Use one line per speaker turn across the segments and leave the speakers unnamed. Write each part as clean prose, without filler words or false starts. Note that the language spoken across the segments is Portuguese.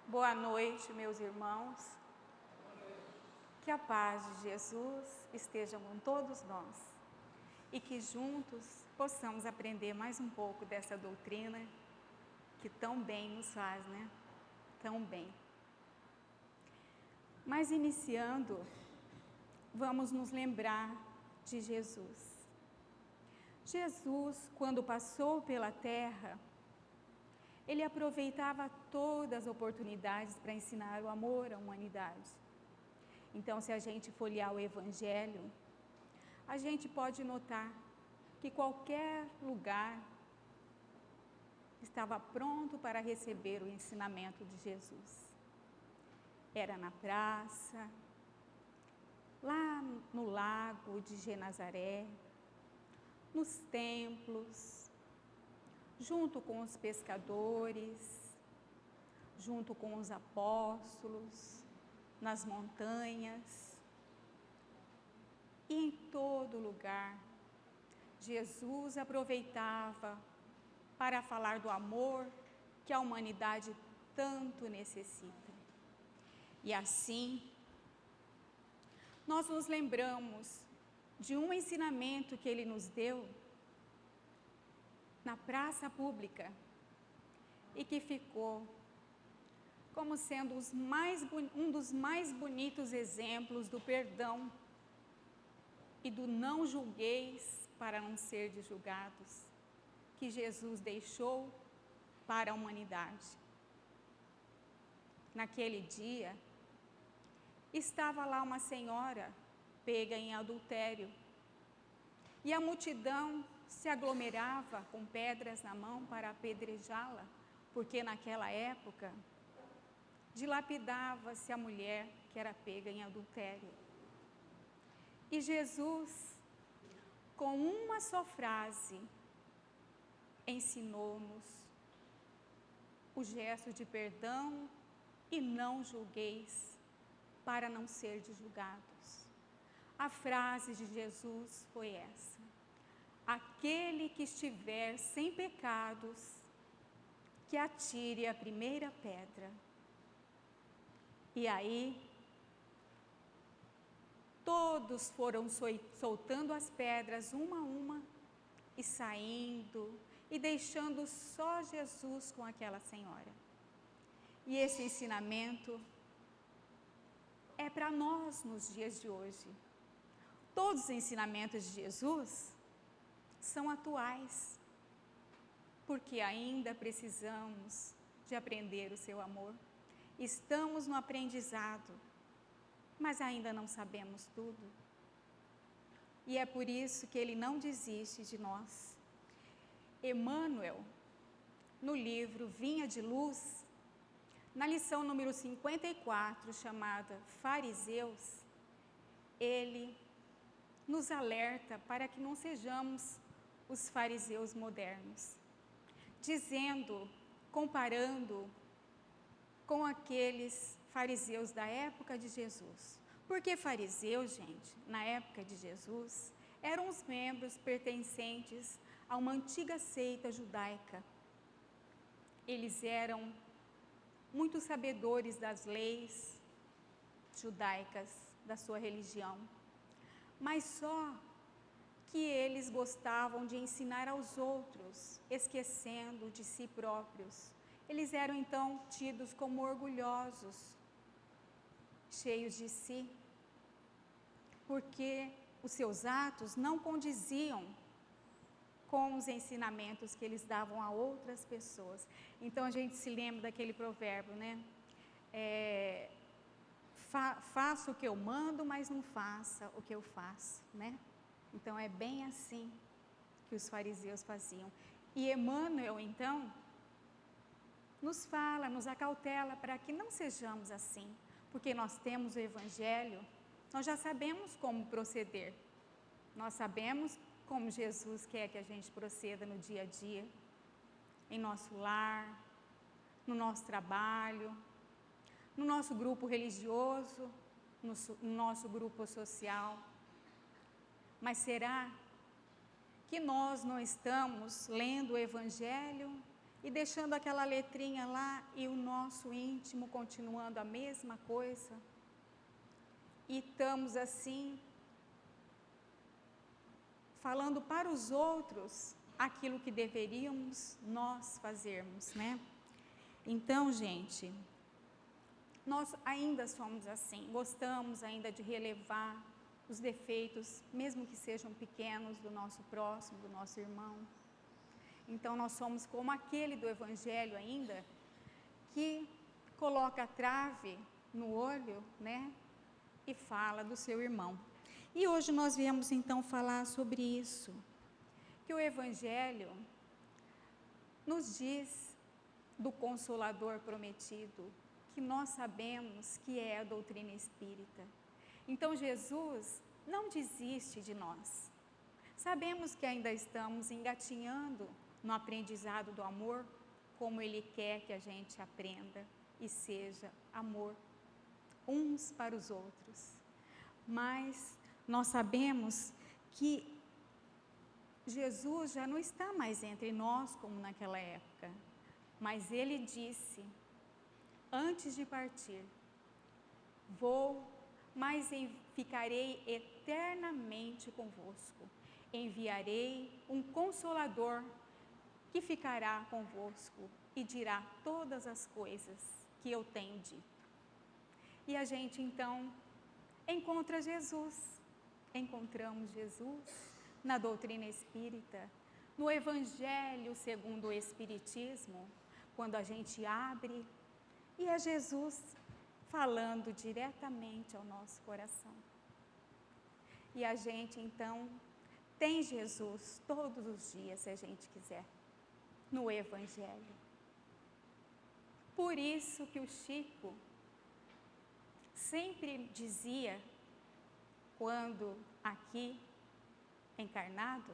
Boa noite, meus irmãos. Que a paz de Jesus esteja com todos nós e que juntos possamos aprender mais um pouco dessa doutrina que tão bem nos faz, né? Tão bem. Mas iniciando, vamos nos lembrar de Jesus. Jesus, quando passou pela terra, ele aproveitava todas as oportunidades para ensinar o amor à humanidade. Então, se a gente folhear o Evangelho, a gente pode notar que qualquer lugar estava pronto para receber o ensinamento de Jesus. Era na praça, lá no lago de Genazaré, nos templos, junto com os pescadores, junto com os apóstolos, nas montanhas, e em todo lugar, Jesus aproveitava para falar do amor que a humanidade tanto necessita. E assim, nós nos lembramos de um ensinamento que ele nos deu na praça pública e que ficou como sendo um dos mais bonitos exemplos do perdão e do não julgueis para não serdes julgados, que Jesus deixou para a humanidade. Naquele dia, estava lá uma senhora pega em adultério e a multidão se aglomerava com pedras na mão para apedrejá-la, porque naquela época dilapidava-se a mulher que era pega em adultério. E Jesus, com uma só frase, ensinou-nos o gesto de perdão e não julgueis para não serdes julgados. A frase de Jesus foi essa: aquele que estiver sem pecados, que atire a primeira pedra. E aí, todos foram soltando as pedras uma a uma e saindo e deixando só Jesus com aquela senhora. E esse ensinamento é para nós nos dias de hoje. Todos os ensinamentos de Jesus são atuais, porque ainda precisamos de aprender o seu amor. Estamos no aprendizado, mas ainda não sabemos tudo. E é por isso que ele não desiste de nós. Emmanuel, no livro Vinha de Luz, na lição número 54, chamada Fariseus, ele nos alerta para que não sejamos os fariseus modernos, dizendo, comparando com aqueles fariseus da época de Jesus. Porque fariseus, gente, na época de Jesus, eram os membros pertencentes a uma antiga seita judaica. Eles eram muito sabedores das leis judaicas da sua religião, mas só que eles gostavam de ensinar aos outros, esquecendo de si próprios. Eles eram então tidos como orgulhosos, cheios de si, porque os seus atos não condiziam com os ensinamentos que eles davam a outras pessoas. Então a gente se lembra daquele provérbio, né? Faça o que eu mando, mas não faça o que eu faço, né? Então é bem assim que os fariseus faziam. E Emmanuel, então, nos fala, nos acautela para que não sejamos assim, porque nós temos o Evangelho, nós já sabemos como proceder, nós sabemos como Jesus quer que a gente proceda no dia a dia, em nosso lar, no nosso trabalho, no nosso grupo religioso, no nosso grupo social. Mas será que nós não estamos lendo o Evangelho e deixando aquela letrinha lá e o nosso íntimo continuando a mesma coisa. E estamos assim, falando para os outros aquilo que deveríamos nós fazermos, né? Então, gente, nós ainda somos assim, gostamos ainda de relevar os defeitos, mesmo que sejam pequenos, do nosso próximo, do nosso irmão. Então, nós somos como aquele do Evangelho ainda, que coloca a trave no olho, né? E fala do seu irmão. E hoje nós viemos então falar sobre isso, que o Evangelho nos diz do Consolador prometido, que nós sabemos que é a doutrina espírita. Então Jesus não desiste de nós. Sabemos que ainda estamos engatinhando no aprendizado do amor, como Ele quer que a gente aprenda e seja amor uns para os outros. Mas nós sabemos que Jesus já não está mais entre nós como naquela época, mas Ele disse, antes de partir, vou, mas ficarei eternamente convosco, enviarei um Consolador que ficará convosco e dirá todas as coisas que eu tenho dito. E a gente então encontra Jesus, encontramos Jesus na doutrina espírita, no Evangelho segundo o Espiritismo, quando a gente abre, e é Jesus falando diretamente ao nosso coração. E a gente então tem Jesus todos os dias, se a gente quiser, no Evangelho. Por isso que o Chico sempre dizia, quando aqui encarnado,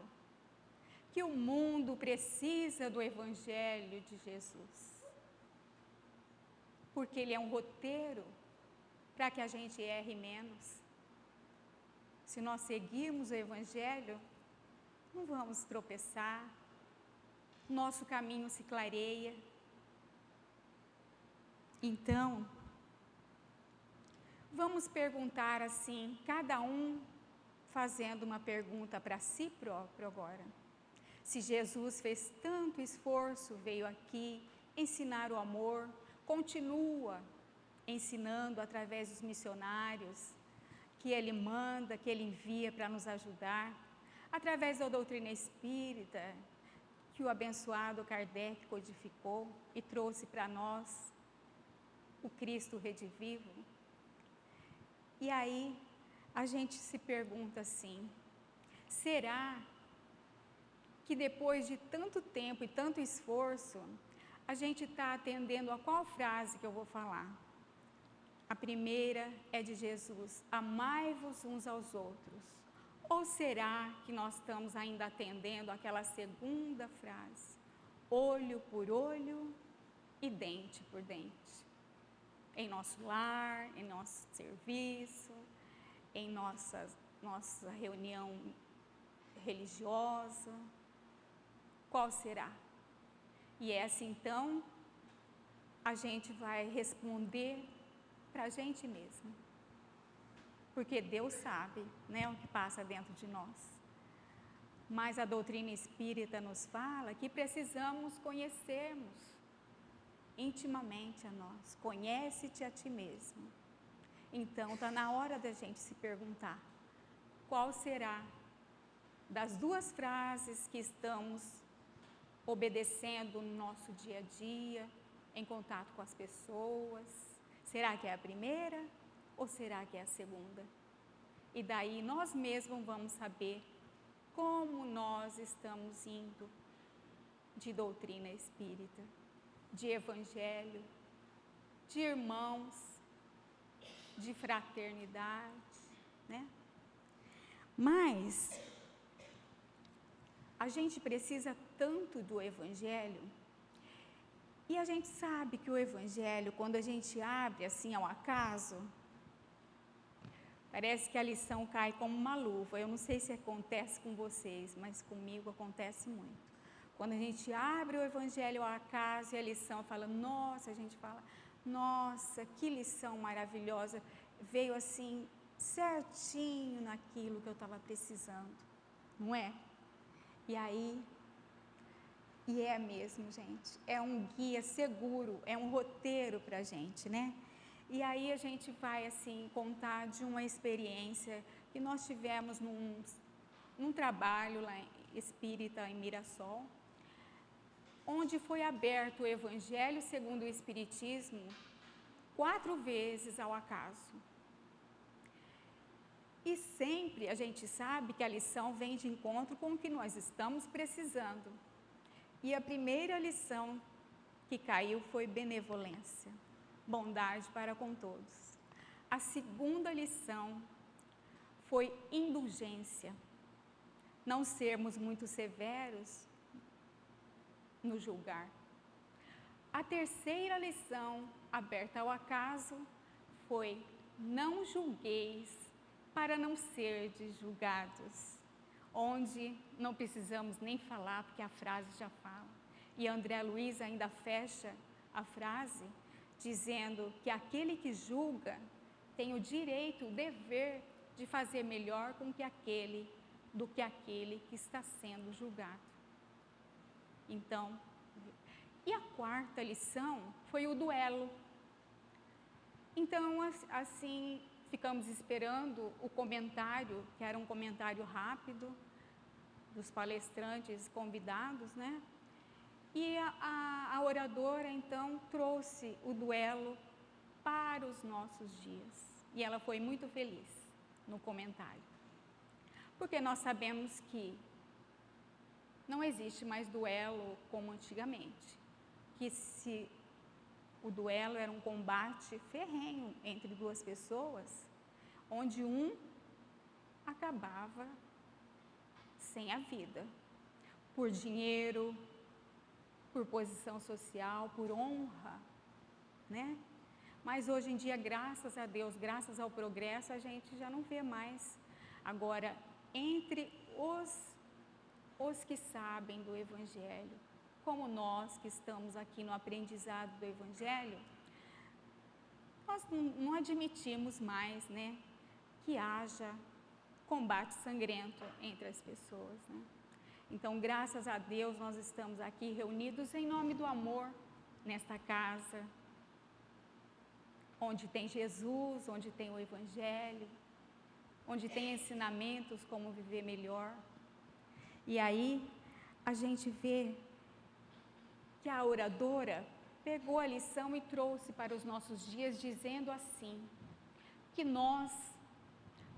que o mundo precisa do Evangelho de Jesus, porque ele é um roteiro para que a gente erre menos. Se nós seguirmos o Evangelho, não vamos tropeçar, nosso caminho se clareia. Então, vamos perguntar assim, cada um fazendo uma pergunta para si próprio agora. Se Jesus fez tanto esforço, veio aqui ensinar o amor, continua ensinando através dos missionários que Ele manda, que Ele envia para nos ajudar, através da doutrina espírita, que o abençoado Kardec codificou e trouxe para nós o Cristo redivivo. E aí a gente se pergunta assim, será que depois de tanto tempo e tanto esforço, a gente está atendendo a qual frase que eu vou falar? A primeira é de Jesus, amai-vos uns aos outros. Ou será que nós estamos ainda atendendo aquela segunda frase, olho por olho e dente por dente? Em nosso lar, em nosso serviço, em nossa reunião religiosa, qual será? E essa então, a gente vai responder para a gente mesmo, porque Deus sabe, né, o que passa dentro de nós. Mas a doutrina espírita nos fala que precisamos conhecermos intimamente a nós, conhece-te a ti mesmo. Então, está na hora da gente se perguntar, qual será das duas frases que estamos obedecendo no nosso dia a dia, em contato com as pessoas? Será que é a primeira ou será que é a segunda? E daí nós mesmos vamos saber como nós estamos indo de doutrina espírita, de evangelho, de irmãos, de fraternidade, né? Mas a gente precisa tanto do Evangelho, e a gente sabe que o Evangelho, quando a gente abre assim ao acaso, parece que a lição cai como uma luva. Eu não sei se acontece com vocês, mas comigo acontece muito. Quando a gente abre o Evangelho ao acaso e a lição fala, nossa, a gente fala, nossa, que lição maravilhosa, veio assim, certinho naquilo que eu estava precisando, não é? E aí, e é mesmo, gente, é um guia seguro, é um roteiro para a gente, né? E aí a gente vai, assim, contar de uma experiência que nós tivemos num trabalho lá espírita em Mirassol, onde foi aberto o Evangelho segundo o Espiritismo 4 vezes ao acaso. E sempre a gente sabe que a lição vem de encontro com o que nós estamos precisando. E a primeira lição que caiu foi benevolência, bondade para com todos. A segunda lição foi indulgência, não sermos muito severos no julgar. A terceira lição, aberta ao acaso, foi: não julgueis para não serdes julgados, onde não precisamos nem falar, porque a frase já fala. E André Luiz ainda fecha a frase dizendo que aquele que julga tem o direito, o dever de fazer melhor do que aquele que está sendo julgado. Então, e a quarta lição foi o duelo. Então, assim, ficamos esperando o comentário, que era um comentário rápido, dos palestrantes convidados, né? E a oradora, então, trouxe o duelo para os nossos dias. E ela foi muito feliz no comentário. Porque nós sabemos que não existe mais duelo como antigamente. Que se o duelo era um combate ferrenho entre duas pessoas, onde um acabava sem a vida, por dinheiro, por posição social, por honra, né? Mas hoje em dia, graças a Deus, graças ao progresso, a gente já não vê mais. Agora, entre os que sabem do Evangelho, como nós que estamos aqui no aprendizado do Evangelho, nós não admitimos mais, né, que haja combate sangrento entre as pessoas, né? Então, graças a Deus, nós estamos aqui reunidos em nome do amor, nesta casa, onde tem Jesus, onde tem o Evangelho, onde tem ensinamentos como viver melhor. E aí, a gente vê que a oradora pegou a lição e trouxe para os nossos dias, dizendo assim, que nós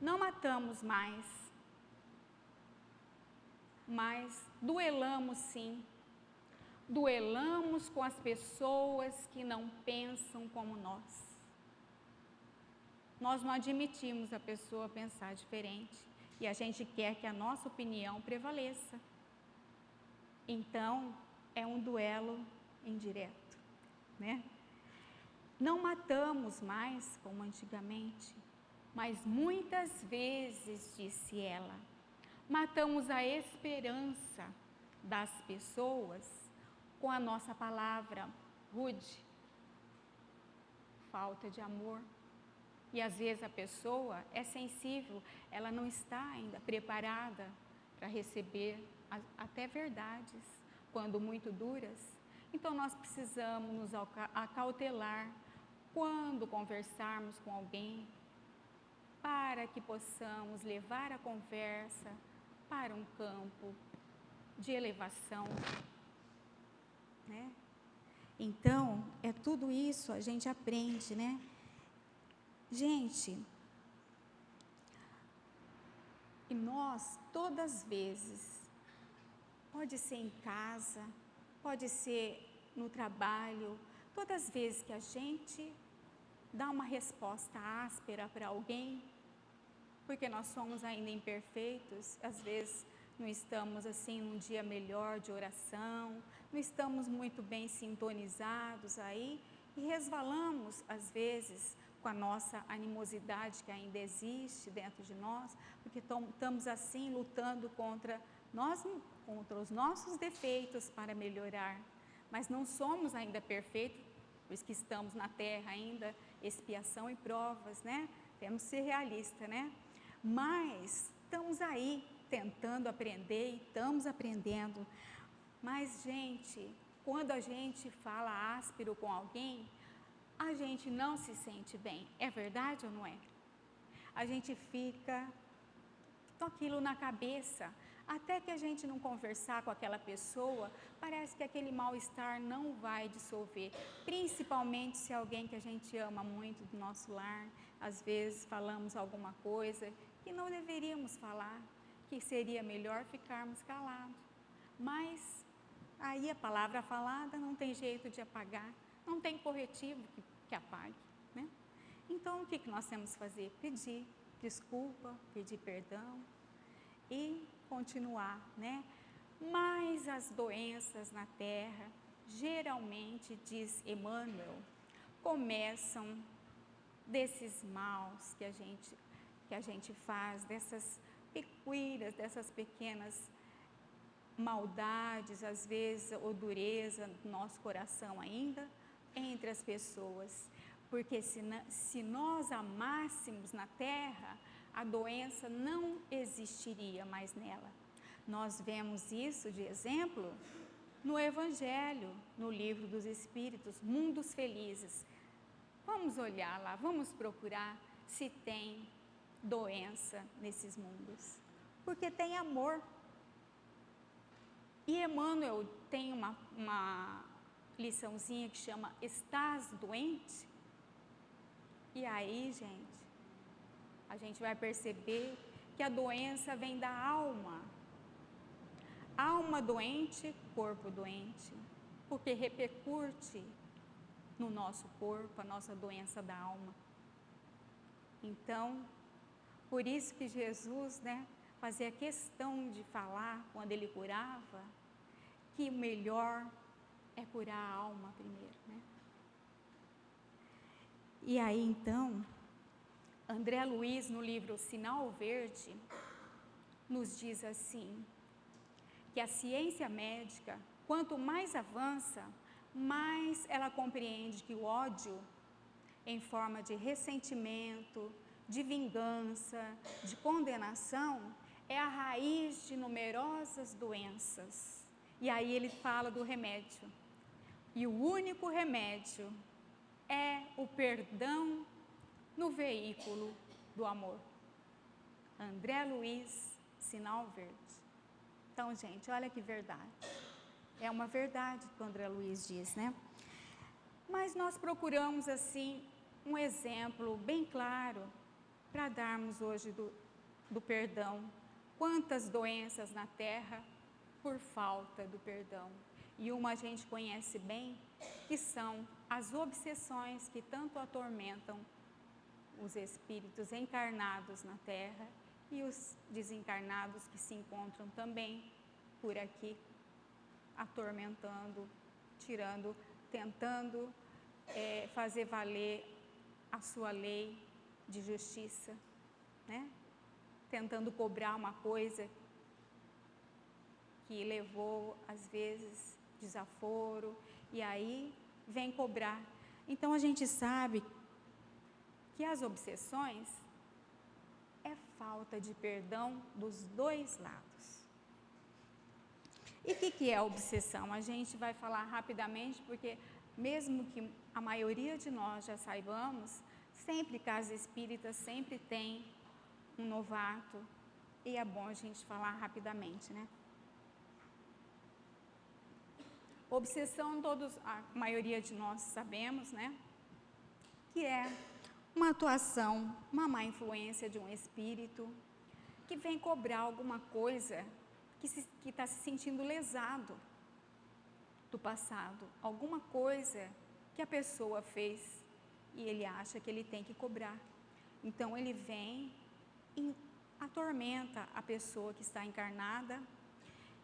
não matamos mais, mas duelamos sim. Duelamos com as pessoas que não pensam como nós. Nós não admitimos a pessoa pensar diferente e a gente quer que a nossa opinião prevaleça. Então, é um duelo indireto, né? Não matamos mais como antigamente, mas muitas vezes, disse ela, matamos a esperança das pessoas com a nossa palavra rude, falta de amor. E às vezes a pessoa é sensível, ela não está ainda preparada para receber até verdades, quando muito duras. Então nós precisamos nos acautelar quando conversarmos com alguém, para que possamos levar a conversa para um campo de elevação, né? Então, é tudo isso a gente aprende, né? Gente, e nós, todas as vezes, pode ser em casa, pode ser no trabalho, todas as vezes que a gente dá uma resposta áspera para alguém, porque nós somos ainda imperfeitos, às vezes não estamos assim num dia melhor de oração, não estamos muito bem sintonizados aí e resvalamos às vezes com a nossa animosidade que ainda existe dentro de nós, porque estamos assim lutando contra nós, contra os nossos defeitos para melhorar, mas não somos ainda perfeitos, pois que estamos na terra ainda, expiação e provas, né? Temos que ser realistas, né? Mas estamos aí tentando aprender e estamos aprendendo. Mas, gente, quando a gente fala áspero com alguém, a gente não se sente bem. É verdade ou não é? A gente fica com aquilo na cabeça. Até que a gente não conversar com aquela pessoa, parece que aquele mal-estar não vai dissolver. Principalmente se é alguém que a gente ama muito do nosso lar, às vezes falamos alguma coisa que não deveríamos falar, que seria melhor ficarmos calados. Mas aí a palavra falada não tem jeito de apagar, não tem corretivo que apague, né? Então o que nós temos que fazer? Pedir desculpa, pedir perdão e continuar, né? Mas as doenças na terra, geralmente, diz Emmanuel, começam desses maus que a gente faz, dessas pecuíras, dessas pequenas maldades, às vezes, ou dureza do nosso coração ainda, entre as pessoas. Porque se nós amássemos na terra, a doença não existiria mais nela. Nós vemos isso de exemplo no Evangelho, no Livro dos Espíritos, Mundos Felizes. Vamos olhar lá, vamos procurar se tem doença nesses mundos. Porque tem amor. E Emmanuel tem uma liçãozinha que chama Estás doente? E aí, gente, a gente vai perceber que a doença vem da alma. Alma doente, corpo doente, porque repercute no nosso corpo a nossa doença da alma. Então, por isso que Jesus, né, fazia questão de falar, quando ele curava, que o melhor é curar a alma primeiro, né? E aí, então, André Luiz, no livro Sinal Verde, nos diz assim, que a ciência médica, quanto mais avança, mais ela compreende que o ódio, em forma de ressentimento, de vingança, de condenação, é a raiz de numerosas doenças. E aí ele fala do remédio. E o único remédio é o perdão no veículo do amor. André Luiz, Sinal Verde. Então, gente, olha que verdade. É uma verdade que o André Luiz diz, né? Mas nós procuramos, assim, um exemplo bem claro para darmos hoje do perdão. Quantas doenças na terra por falta do perdão. E uma a gente conhece bem, que são as obsessões que tanto atormentam os espíritos encarnados na terra e os desencarnados que se encontram também por aqui, atormentando, tirando, tentando fazer valer a sua lei de justiça, né? Tentando cobrar uma coisa que levou, às vezes, desaforo, e aí vem cobrar. Então, a gente sabe que as obsessões é falta de perdão dos dois lados. E o que é a obsessão? A gente vai falar rapidamente, porque mesmo que a maioria de nós já saibamos, sempre casa espírita, sempre tem um novato, e é bom a gente falar rapidamente, né? Obsessão, a maioria de nós sabemos, né? Que é uma atuação, uma má influência de um espírito que vem cobrar alguma coisa que está se sentindo lesado do passado, alguma coisa que a pessoa fez e ele acha que ele tem que cobrar. Então ele vem e atormenta a pessoa que está encarnada.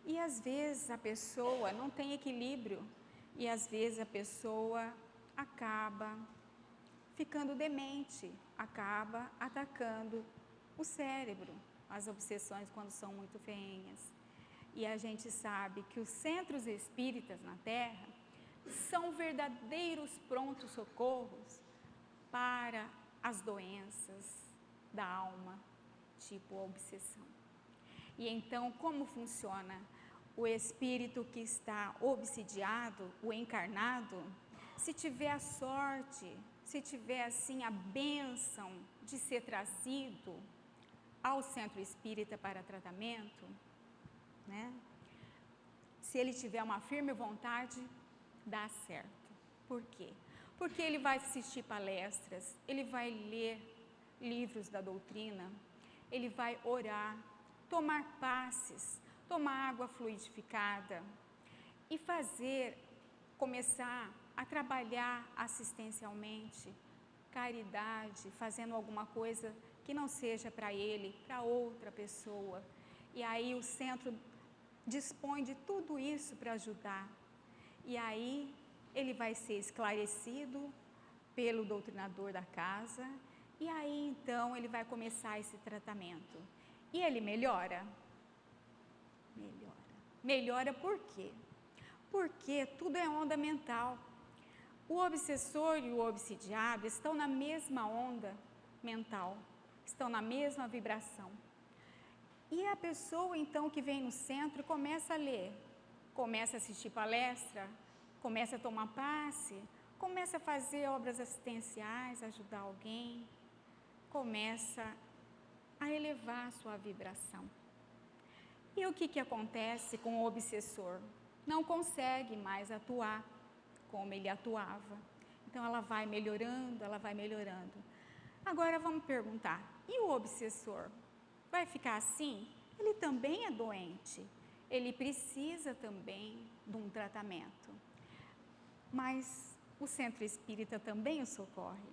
E às vezes a pessoa não tem equilíbrio e às vezes a pessoa acaba ficando demente, acaba atacando o cérebro, as obsessões quando são muito ferrenhas. E a gente sabe que os centros espíritas na Terra são verdadeiros prontos socorros para as doenças da alma, tipo a obsessão. E então, como funciona? O espírito que está obsidiado, o encarnado, se tiver a sorte, se tiver assim a bênção de ser trazido ao centro espírita para tratamento, né? Se ele tiver uma firme vontade, dá certo. Por quê? Porque ele vai assistir palestras, ele vai ler livros da doutrina, ele vai orar, tomar passes, tomar água fluidificada e começar a trabalhar assistencialmente, caridade, fazendo alguma coisa que não seja para ele, para outra pessoa. E aí o centro dispõe de tudo isso para ajudar. E aí ele vai ser esclarecido pelo doutrinador da casa, e aí então ele vai começar esse tratamento. E ele melhora? Melhora. Melhora por quê? Porque tudo é onda mental. O obsessor e o obsidiado estão na mesma onda mental, estão na mesma vibração. E a pessoa então que vem no centro começa a ler, começa a assistir palestra, começa a tomar passe, começa a fazer obras assistenciais, ajudar alguém, começa a elevar a sua vibração. E o que acontece com o obsessor? Não consegue mais atuar como ele atuava. Então ela vai melhorando, ela vai melhorando. Agora vamos perguntar, e o obsessor? Vai ficar assim? Ele também é doente, ele precisa também de um tratamento. Mas o centro espírita também o socorre.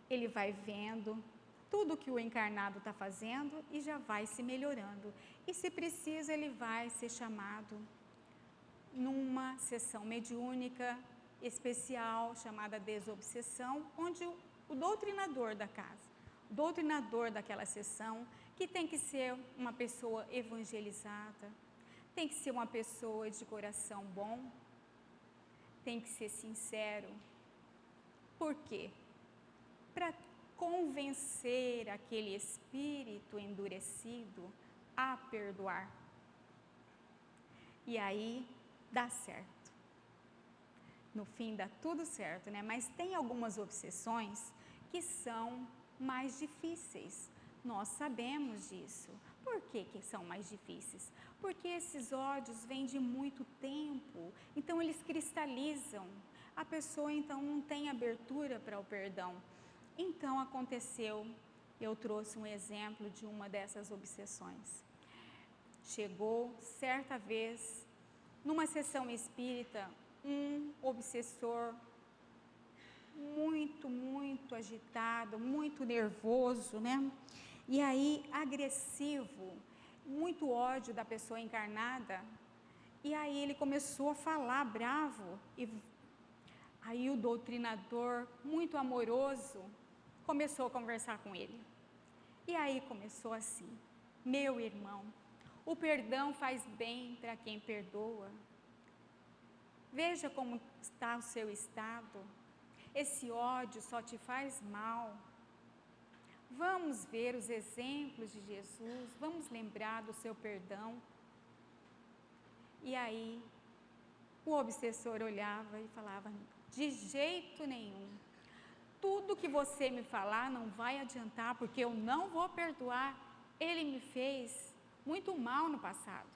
Ele vai vendo tudo que o encarnado está fazendo e já vai se melhorando. E se precisa, ele vai ser chamado numa sessão mediúnica especial, chamada desobsessão, onde o doutrinador da casa, o doutrinador daquela sessão, que tem que ser uma pessoa evangelizada, tem que ser uma pessoa de coração bom, tem que ser sincero. Por quê? Para convencer aquele espírito endurecido a perdoar. E aí dá certo. No fim dá tudo certo, né? Mas tem algumas obsessões que são mais difíceis. Nós sabemos disso. Por que são mais difíceis? Porque esses ódios vêm de muito tempo, então eles cristalizam. A pessoa então não tem abertura para o perdão. Então aconteceu, eu trouxe um exemplo de uma dessas obsessões. Chegou certa vez, numa sessão espírita, um obsessor muito agitado, muito nervoso, né? E aí agressivo, muito ódio da pessoa encarnada. E aí ele começou a falar bravo. E aí o doutrinador, muito amoroso, começou a conversar com ele. E aí começou assim: meu irmão, o perdão faz bem para quem perdoa. Veja como está o seu estado. Esse ódio só te faz mal. Vamos ver os exemplos de Jesus, vamos lembrar do seu perdão. E aí, o obsessor olhava e falava: de jeito nenhum. Tudo que você me falar não vai adiantar, porque eu não vou perdoar. Ele me fez muito mal no passado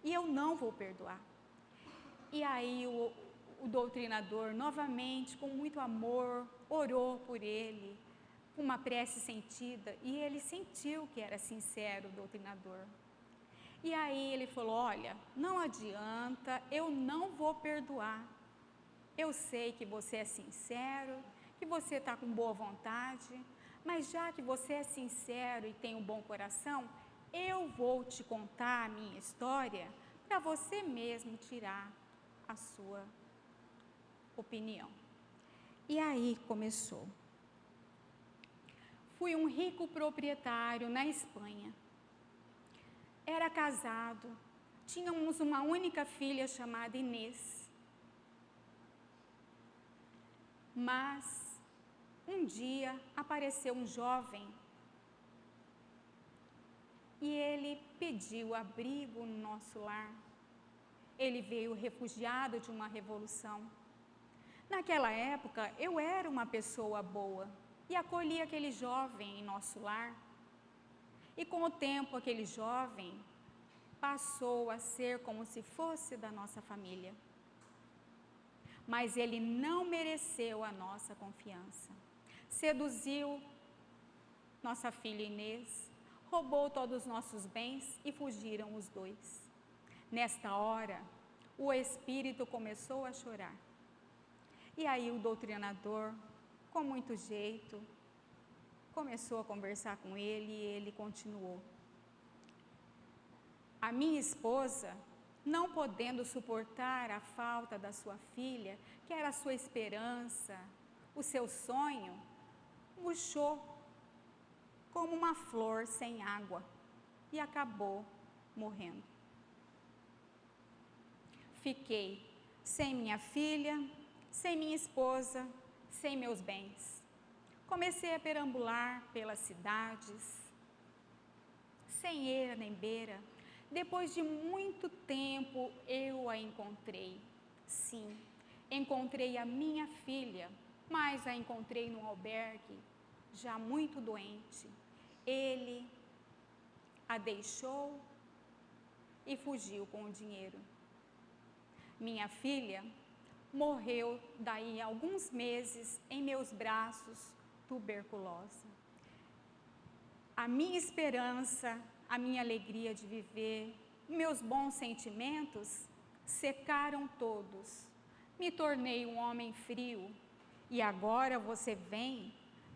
e eu não vou perdoar. E aí o doutrinador, novamente, com muito amor, orou por ele, com uma prece sentida, e ele sentiu que era sincero o doutrinador. E aí ele falou: olha, não adianta, eu não vou perdoar. Eu sei que você é sincero, que você está com boa vontade, mas já que você é sincero e tem um bom coração, eu vou te contar a minha história para você mesmo tirar a sua opinião. E aí começou. Fui um rico proprietário na Espanha. Era casado, Tínhamos uma única filha chamada Inês. Mas, um dia, apareceu um jovem e ele pediu abrigo no nosso lar. Ele veio refugiado de uma revolução. Naquela época, eu era uma pessoa boa e acolhi aquele jovem em nosso lar. E com o tempo, aquele jovem passou a ser como se fosse da nossa família. Mas ele não mereceu a nossa confiança. Seduziu nossa filha Inês, roubou todos os nossos bens e fugiram os dois. Nesta hora, o espírito começou a chorar. E aí o doutrinador, com muito jeito, começou a conversar com ele e ele continuou. A minha esposa, não podendo suportar a falta da sua filha, que era a sua esperança, o seu sonho, murchou como uma flor sem água e acabou morrendo. Fiquei sem minha filha, sem minha esposa, sem meus bens. Comecei a perambular pelas cidades, sem eira nem beira. Depois de muito tempo, eu a encontrei. Sim, encontrei a minha filha, mas a encontrei num albergue, já muito doente. Ele a deixou e fugiu com o dinheiro. Minha filha morreu daí a alguns meses em meus braços, tuberculosa. A minha esperança, a minha alegria de viver, meus bons sentimentos secaram todos. Me tornei um homem frio e agora você vem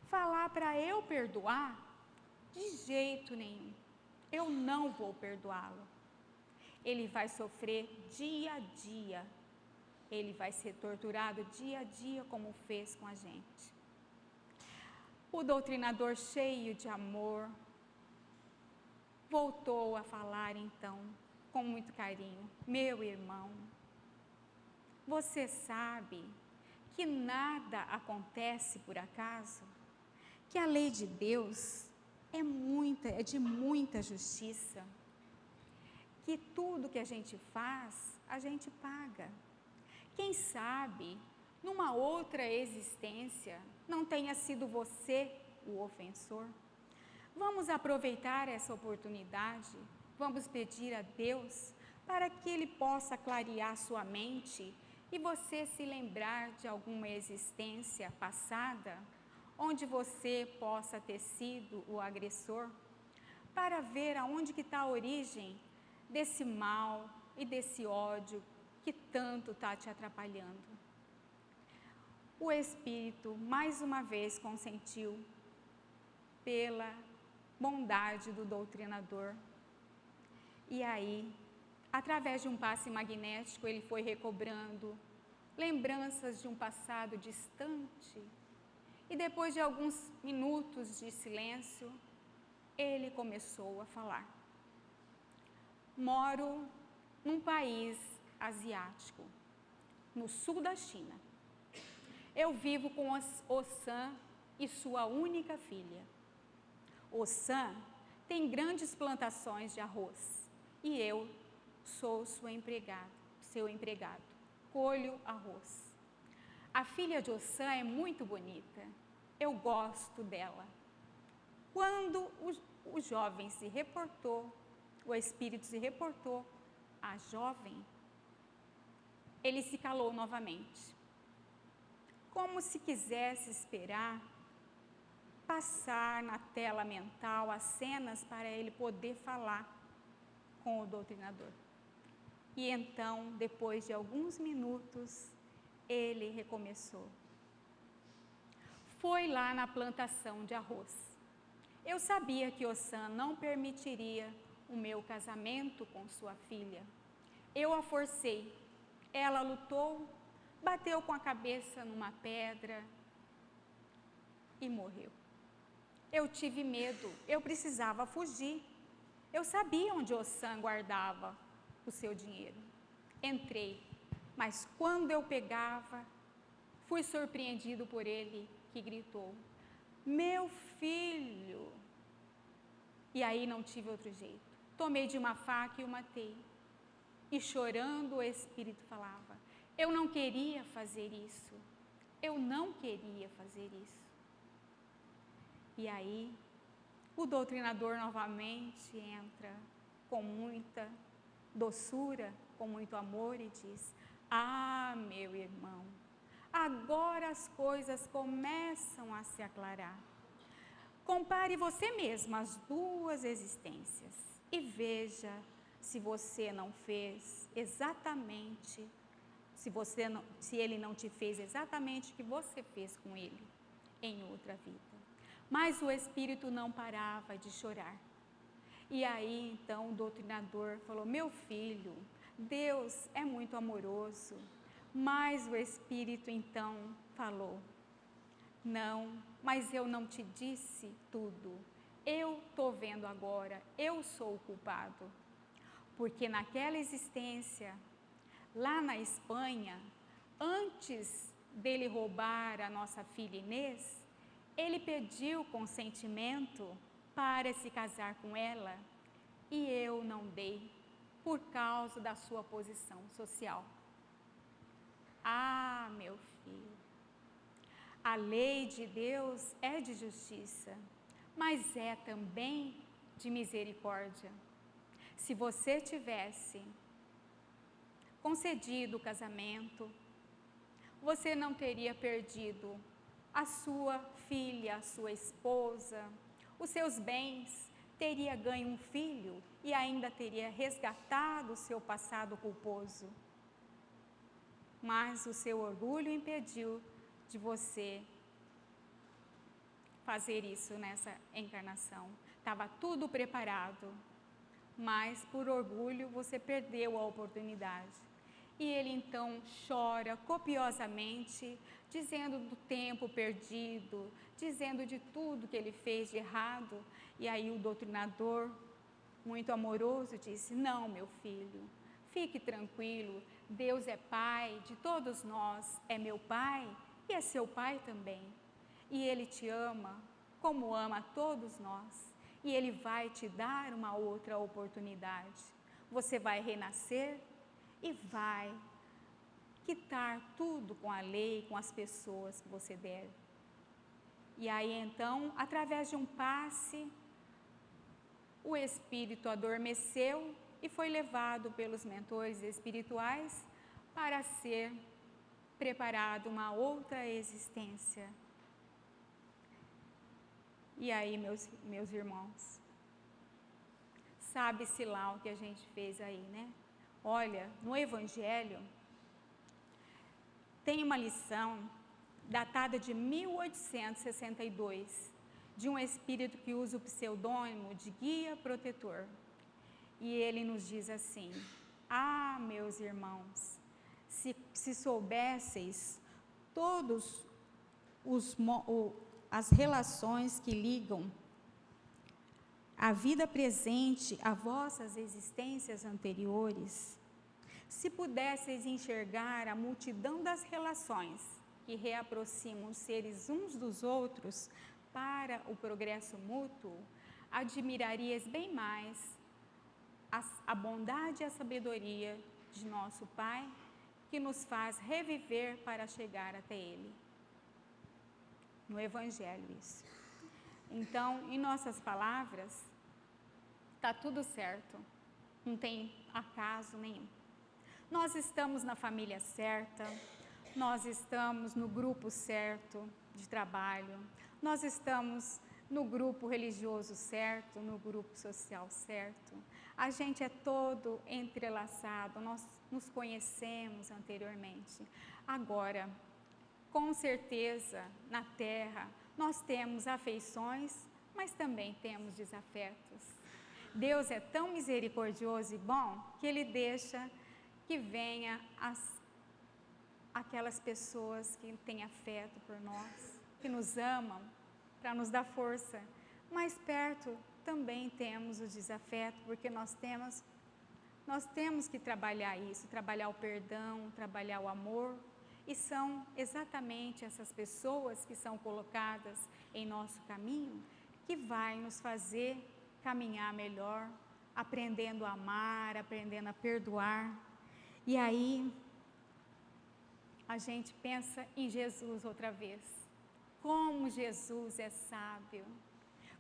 falar para eu perdoar? De jeito nenhum, eu não vou perdoá-lo. Ele vai sofrer dia a dia, ele vai ser torturado dia a dia como fez com a gente. O doutrinador, cheio de amor, voltou a falar então, com muito carinho: meu irmão, você sabe que nada acontece por acaso? Que a lei de Deus é de muita justiça? Que tudo que a gente faz, a gente paga. Quem sabe, numa outra existência, não tenha sido você o ofensor? Vamos aproveitar essa oportunidade, vamos pedir a Deus para que Ele possa clarear sua mente e você se lembrar de alguma existência passada, onde você possa ter sido o agressor, para ver aonde que está a origem desse mal e desse ódio que tanto está te atrapalhando. O Espírito, mais uma vez, consentiu pela bondade do doutrinador. E aí, através de um passe magnético, ele foi recobrando lembranças de um passado distante. E depois de alguns minutos de silêncio, ele começou a falar. Moro num país asiático, no sul da China. Eu vivo com Ossan e sua única filha. Ossan tem grandes plantações de arroz e eu sou seu empregado, colho arroz. A filha de Ossan é muito bonita, eu gosto dela. Quando o jovem se reportou, o espírito se reportou à jovem, ele se calou novamente, como se quisesse esperar passar na tela mental as cenas para ele poder falar com o doutrinador. E então, depois de alguns minutos, ele recomeçou. Foi lá na plantação de arroz. Eu sabia que Ossan não permitiria o meu casamento com sua filha. Eu a forcei. Ela lutou, bateu com a cabeça numa pedra e morreu. Eu tive medo, eu precisava fugir. Eu sabia onde Ossan guardava o seu dinheiro. Entrei, mas quando eu pegava, fui surpreendido por ele, que gritou: meu filho! E aí não tive outro jeito. Tomei de uma faca e o matei. E chorando, o Espírito falava: eu não queria fazer isso. Eu não queria fazer isso. E aí, o doutrinador novamente entra com muita doçura, com muito amor e diz: ah, meu irmão, agora as coisas começam a se aclarar. Compare você mesmo as duas existências e veja se você não fez exatamente, se ele não te fez exatamente o que você fez com ele em outra vida. Mas o Espírito não parava de chorar. E aí então o doutrinador falou: meu filho, Deus é muito amoroso. Mas o Espírito então falou: não, mas eu não te disse tudo. Eu estou vendo agora, eu sou o culpado. Porque naquela existência, lá na Espanha, antes dele roubar a nossa filha Inês, ele pediu consentimento para se casar com ela e eu não dei por causa da sua posição social. Ah, meu filho, a lei de Deus é de justiça, mas é também de misericórdia. Se você tivesse concedido o casamento, você não teria perdido a sua filha, a sua esposa, os seus bens, teria ganho um filho e ainda teria resgatado o seu passado culposo. Mas o seu orgulho impediu de você fazer isso nessa encarnação. Estava tudo preparado, mas por orgulho você perdeu a oportunidade. E ele então chora copiosamente, dizendo do tempo perdido, dizendo de tudo que ele fez de errado. E aí o doutrinador, muito amoroso, disse: não, meu filho, fique tranquilo, Deus é pai de todos nós, é meu pai e é seu pai também. E ele te ama como ama a todos nós. E ele vai te dar uma outra oportunidade. Você vai renascer e vai quitar tudo com a lei, com as pessoas que você der. E aí então, através de um passe, o espírito adormeceu e foi levado pelos mentores espirituais para ser preparado uma outra existência. E aí, meus irmãos, sabe-se lá o que a gente fez aí, né? Olha, no Evangelho, tem uma lição datada de 1862, de um espírito que usa o pseudônimo de guia protetor. E ele nos diz assim: ah, meus irmãos, se soubesseis todos as relações que ligam a vida presente a vossas existências anteriores, se pudesseis enxergar a multidão das relações que reaproximam os seres uns dos outros para o progresso mútuo, admirarias bem mais a bondade e a sabedoria de nosso Pai, que nos faz reviver para chegar até Ele. No Evangelho isso. Então, em nossas palavras, está tudo certo, não tem acaso nenhum. Nós estamos na família certa, nós estamos no grupo certo de trabalho, nós estamos no grupo religioso certo, no grupo social certo. A gente é todo entrelaçado, nós nos conhecemos anteriormente. Agora, com certeza, na Terra, nós temos afeições, mas também temos desafetos. Deus é tão misericordioso e bom que Ele deixa que venha aquelas pessoas que têm afeto por nós, que nos amam, para nos dar força. Mais perto também temos o desafeto, porque nós temos Nós temos que trabalhar isso, trabalhar o perdão, trabalhar o amor, e são exatamente essas pessoas que são colocadas em nosso caminho que vai nos fazer caminhar melhor, aprendendo a amar, aprendendo a perdoar. E aí a gente pensa em Jesus outra vez. Como Jesus é sábio.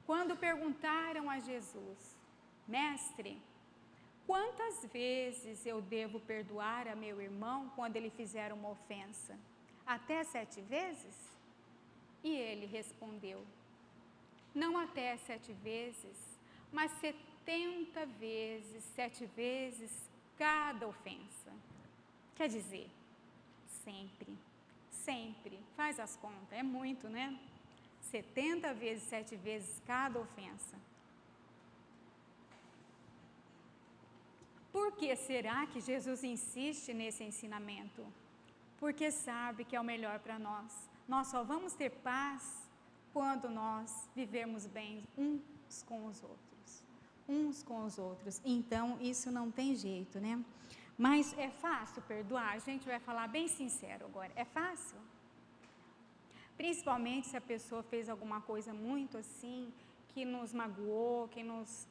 Quando perguntaram a Jesus: Mestre, quantas vezes eu devo perdoar a meu irmão quando ele fizer uma ofensa? Até 7 vezes? E ele respondeu: não até 7 vezes, mas 70 vezes, 7 vezes cada ofensa. Quer dizer, sempre, sempre, faz as contas, é muito, né? 70 vezes, 7 vezes cada ofensa. Por que será que Jesus insiste nesse ensinamento? Porque sabe que é o melhor para nós. Nós só vamos ter paz quando nós vivermos bem uns com os outros. Uns com os outros. Então, isso não tem jeito, né? Mas é fácil perdoar? A gente vai falar bem sincero agora. É fácil? Principalmente se a pessoa fez alguma coisa muito assim, que nos magoou, que nos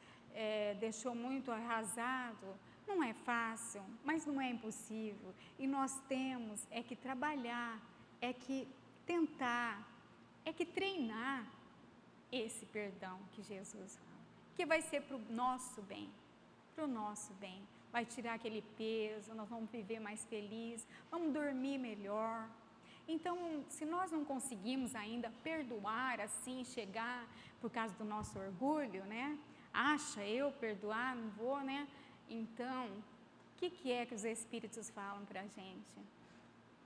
deixou muito arrasado. Não é fácil, mas não é impossível. E nós temos que trabalhar, que tentar, que treinar esse perdão que Jesus fala, que vai ser para o nosso bem, vai tirar aquele peso, nós vamos viver mais felizes, vamos dormir melhor. Então, se nós não conseguimos ainda perdoar assim, chegar por causa do nosso orgulho, né? Eu perdoar, não vou, né? Então, o que é que os Espíritos falam para a gente?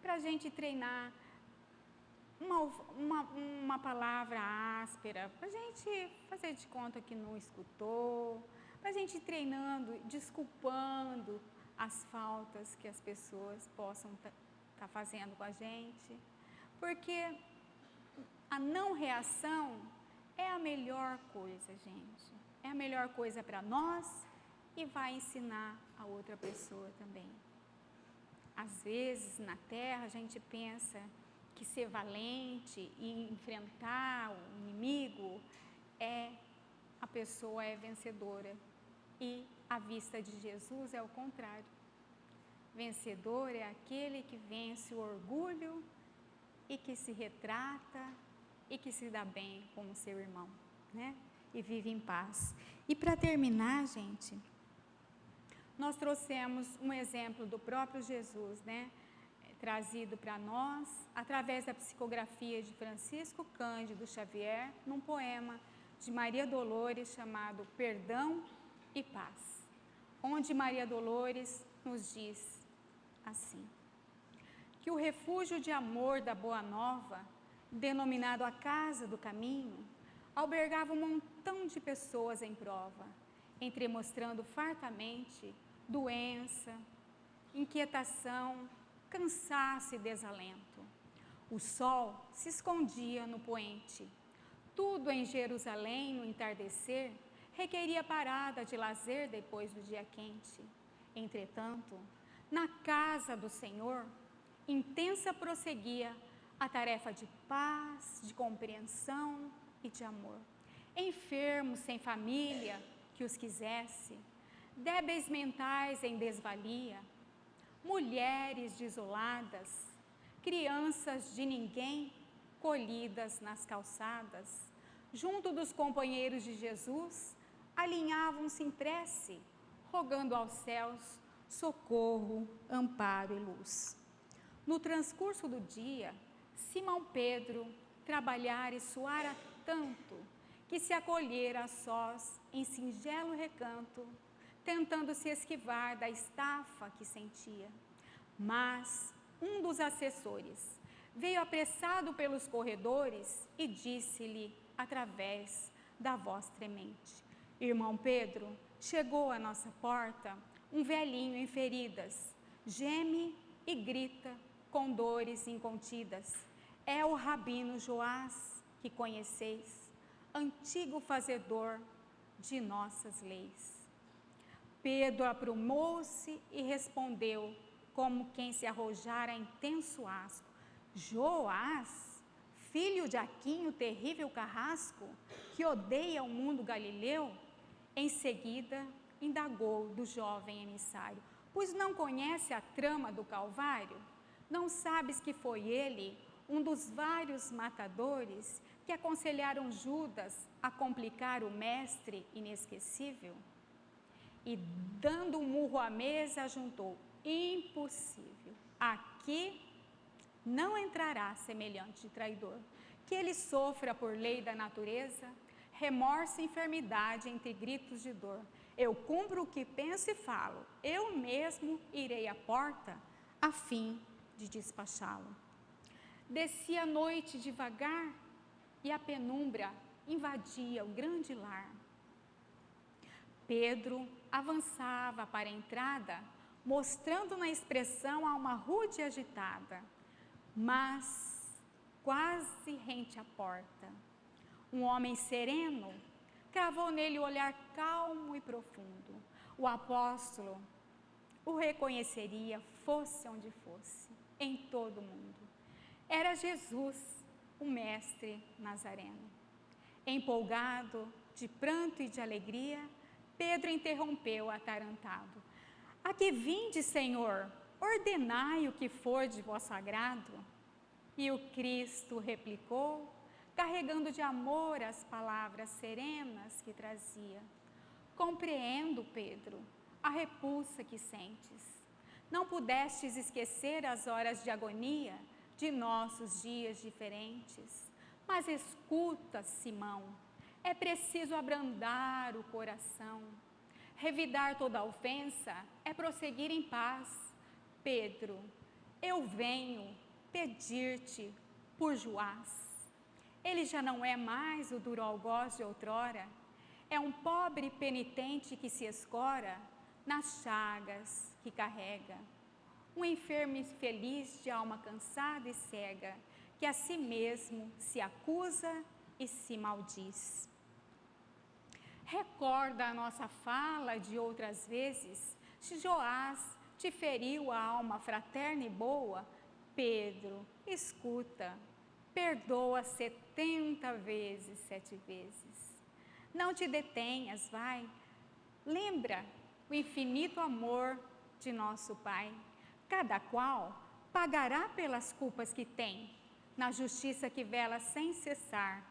Para a gente treinar uma palavra áspera, para a gente fazer de conta que não escutou, para a gente ir treinando, desculpando as faltas que as pessoas possam estar fazendo com a gente, porque a não reação é a melhor coisa, gente, é a melhor coisa para nós e vai ensinar a outra pessoa também. Às vezes, na Terra, a gente pensa que ser valente e enfrentar o inimigo a pessoa é vencedora. E à vista de Jesus é o contrário. Vencedor é aquele que vence o orgulho e que se retrata e que se dá bem com o seu irmão, né? E vive em paz. E para terminar, gente, nós trouxemos um exemplo do próprio Jesus, né? Trazido para nós através da psicografia de Francisco Cândido Xavier, num poema de Maria Dolores chamado Perdão e Paz, onde Maria Dolores nos diz assim: que o refúgio de amor da Boa Nova, denominado a Casa do Caminho, albergava um montão de pessoas em prova, entremostrando fartamente doença, inquietação, cansaço e desalento. O sol se escondia no poente. Tudo em Jerusalém, no entardecer, requeria parada de lazer depois do dia quente. Entretanto, na casa do Senhor, intensa prosseguia a tarefa de paz, de compreensão e de amor. Enfermos sem família que os quisesse, débeis mentais em desvalia, mulheres desoladas, crianças de ninguém colhidas nas calçadas, junto dos companheiros de Jesus, alinhavam-se em prece, rogando aos céus socorro, amparo e luz. No transcurso do dia, Simão Pedro trabalhara e suara tanto que se acolhera a sós em singelo recanto, tentando se esquivar da estafa que sentia. Mas um dos assessores veio apressado pelos corredores e disse-lhe, através da voz tremente: irmão Pedro, chegou à nossa porta um velhinho em feridas, geme e grita com dores incontidas. É o Rabino Joás, que conheceis, antigo fazedor de nossas leis. Pedro aprumou-se e respondeu, como quem se arrojara a intenso asco: Joás, filho de Aquim, o terrível carrasco, que odeia o mundo galileu? Em seguida, indagou do jovem emissário: pois não conhece a trama do Calvário? Não sabes que foi ele, um dos vários matadores, que aconselharam Judas a complicar o mestre inesquecível? E, dando um murro à mesa, juntou: impossível, aqui não entrará semelhante traidor. Que ele sofra por lei da natureza, remorso e enfermidade entre gritos de dor. Eu cumpro o que penso e falo, eu mesmo irei à porta a fim de despachá-lo. Descia a noite devagar e a penumbra invadia o grande lar. Pedro avançava para a entrada, mostrando na expressão alma rude e agitada, mas quase rente à porta. Um homem sereno cravou nele o olhar calmo e profundo. O apóstolo o reconheceria, fosse onde fosse, em todo o mundo. Era Jesus, o mestre nazareno. Empolgado, de pranto e de alegria, Pedro interrompeu atarantado: a que vinde, Senhor? Ordenai o que for de vosso agrado. E o Cristo replicou, carregando de amor as palavras serenas que trazia: compreendo, Pedro, a repulsa que sentes. Não pudestes esquecer as horas de agonia de nossos dias diferentes. Mas escuta, Simão, é preciso abrandar o coração. Revidar toda ofensa é prosseguir em paz. Pedro, eu venho pedir-te por Joás. Ele já não é mais o duro algoz de outrora. É um pobre penitente que se escora nas chagas que carrega. Um enfermo infeliz de alma cansada e cega, que a si mesmo se acusa e se maldiz. Recorda a nossa fala de outras vezes, se Joás te feriu a alma fraterna e boa, Pedro, escuta, perdoa 70 vezes, 7 vezes. Não te detenhas, vai, lembra o infinito amor de nosso Pai. Cada qual pagará pelas culpas que tem, na justiça que vela sem cessar.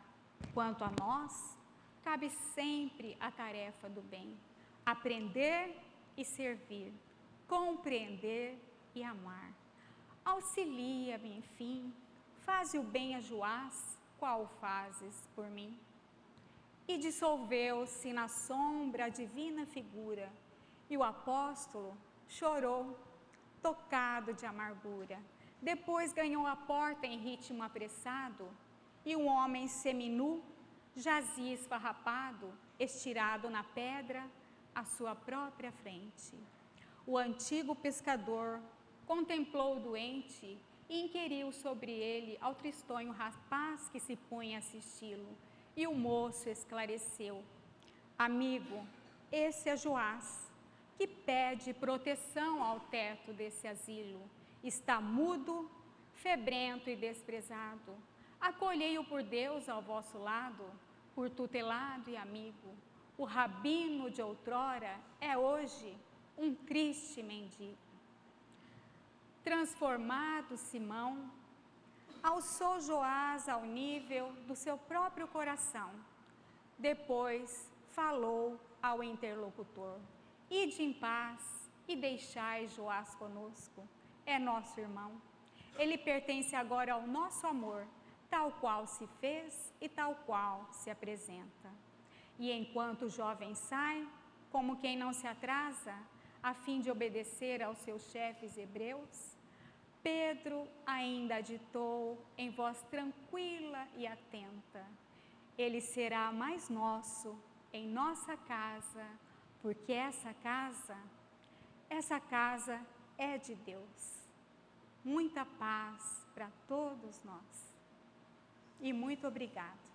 Quanto a nós, cabe sempre a tarefa do bem, aprender e servir, compreender e amar. Auxilia-me, enfim, faze o bem a Joás, qual fazes por mim. E dissolveu-se na sombra a divina figura, e o apóstolo chorou, tocado de amargura. Depois ganhou a porta em ritmo apressado, e um homem seminu jazia esfarrapado, estirado na pedra, à sua própria frente. O antigo pescador contemplou o doente e inquiriu sobre ele ao tristonho rapaz que se punha a assisti-lo. E o moço esclareceu: amigo, esse é Joás, que pede proteção ao teto desse asilo. Está mudo, febrento e desprezado. Acolhei-o por Deus ao vosso lado, por tutelado e amigo. O rabino de outrora é hoje um triste mendigo. Transformado Simão, alçou Joás ao nível do seu próprio coração. Depois falou ao interlocutor: ide em paz e deixai Joás conosco. É nosso irmão. Ele pertence agora ao nosso amor, tal qual se fez e tal qual se apresenta. E enquanto o jovem sai, como quem não se atrasa, a fim de obedecer aos seus chefes hebreus, Pedro ainda ditou em voz tranquila e atenta: ele será mais nosso em nossa casa, porque essa casa é de Deus. Muita paz para todos nós. E muito obrigado.